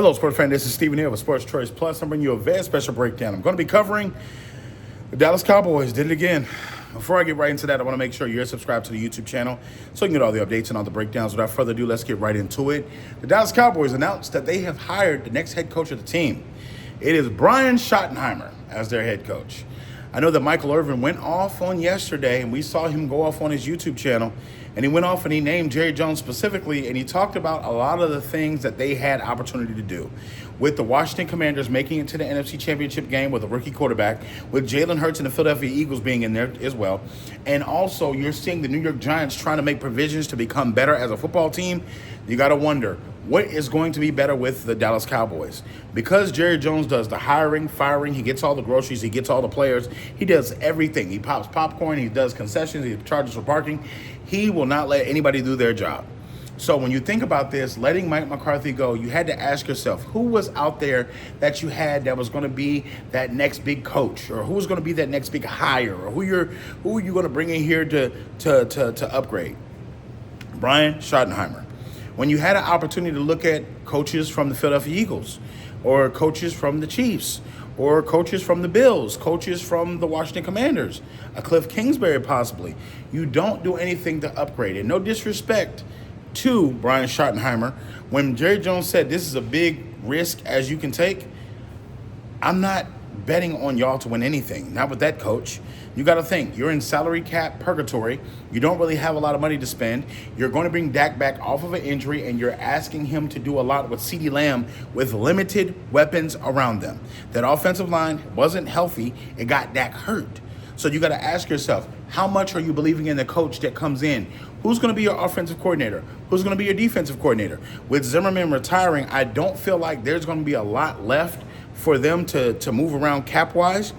Hello, sports fan. This is Stephen here with Sports Choice Plus. I'm bringing you a very special breakdown. I'm going to be covering the Dallas Cowboys. Did it again. Before I get right into that, I want to make sure you're subscribed to the YouTube channel so you can get all the updates and all the breakdowns. Without further ado, let's get right into it. The Dallas Cowboys announced that they have hired the next head coach of the team. It is Brian Schottenheimer as their head coach. I know that Michael Irvin went off on yesterday, and we saw him go off on his YouTube channel, and he went off and he named Jerry Jones specifically, and he talked about a lot of the things that they had opportunity to do. With the Washington Commanders making it to the NFC Championship game with a rookie quarterback, with Jalen Hurts and the Philadelphia Eagles being in there as well, and also you're seeing the New York Giants trying to make provisions to become better as a football team. You got to wonder, what is going to be better with the Dallas Cowboys? Because Jerry Jones does the hiring, firing, he gets all the groceries, he gets all the players, he does everything. He pops popcorn, he does concessions, he charges for parking. He will not let anybody do their job. So when you think about this, letting Mike McCarthy go, you had to ask yourself, who was out there that you had that was going to be that next big coach, or who was going to be that next big hire, or who are you going to bring in here to upgrade? Brian Schottenheimer. When you had an opportunity to look at coaches from the Philadelphia Eagles, or coaches from the Chiefs, or coaches from the Bills, coaches from the Washington Commanders, a Cliff Kingsbury possibly, you don't do anything to upgrade it. No disrespect to Brian Schottenheimer. When Jerry Jones said this is a big risk as you can take, I'm not betting on y'all to win anything. Not with that coach. You got to think, you're in salary cap purgatory. You don't really have a lot of money to spend. You're going to bring Dak back off of an injury, and you're asking him to do a lot with CeeDee Lamb with limited weapons around them. That offensive line wasn't healthy. It got Dak hurt. So you got to ask yourself, how much are you believing in the coach that comes in? Who's going to be your offensive coordinator? Who's going to be your defensive coordinator? With Zimmerman retiring, I don't feel like there's going to be a lot left for them to move around cap-wise.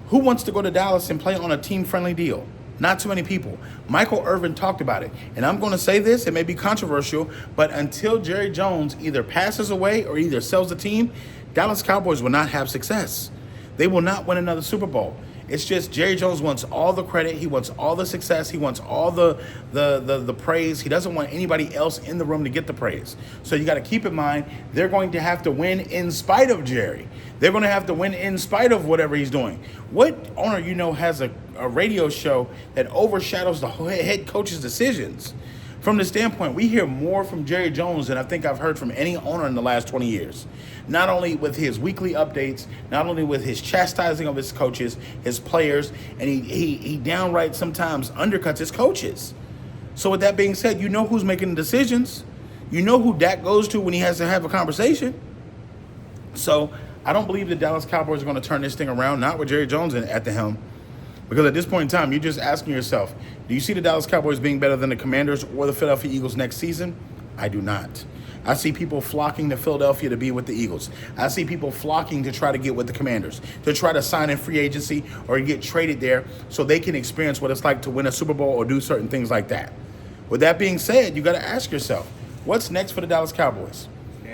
Who wants to go to Dallas and play on a team-friendly deal? Not too many people. Michael Irvin talked about it. And I'm going to say this, it may be controversial, but until Jerry Jones either passes away or either sells the team, Dallas Cowboys will not have success. They will not win another Super Bowl. It's just Jerry Jones wants all the credit. He wants all the success. He wants all the praise. He doesn't want anybody else in the room to get the praise. So you got to keep in mind, they're going to have to win in spite of Jerry. They're going to have to win in spite of whatever he's doing. What owner has a radio show that overshadows the head coach's decisions? From the standpoint, we hear more from Jerry Jones than I think I've heard from any owner in the last 20 years. Not only with his weekly updates, not only with his chastising of his coaches, his players, and he downright sometimes undercuts his coaches. So with that being said, you know who's making the decisions. You know who Dak goes to when he has to have a conversation. So I don't believe the Dallas Cowboys are going to turn this thing around, not with Jerry Jones at the helm. Because at this point in time, you're just asking yourself, do you see the Dallas Cowboys being better than the Commanders or the Philadelphia Eagles next season? I do not. I see people flocking to Philadelphia to be with the Eagles. I see people flocking to try to get with the Commanders, to try to sign in free agency or get traded there so they can experience what it's like to win a Super Bowl or do certain things like that. With that being said, you got to ask yourself, what's next for the Dallas Cowboys?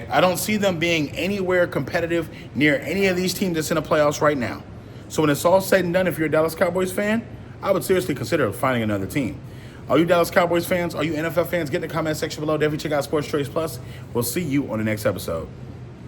I don't see them being anywhere competitive near any of these teams that's in the playoffs right now. So when it's all said and done, if you're a Dallas Cowboys fan, I would seriously consider finding another team. Are you Dallas Cowboys fans? Are you NFL fans? Get in the comment section below. Definitely check out Sports Choice Plus. We'll see you on the next episode.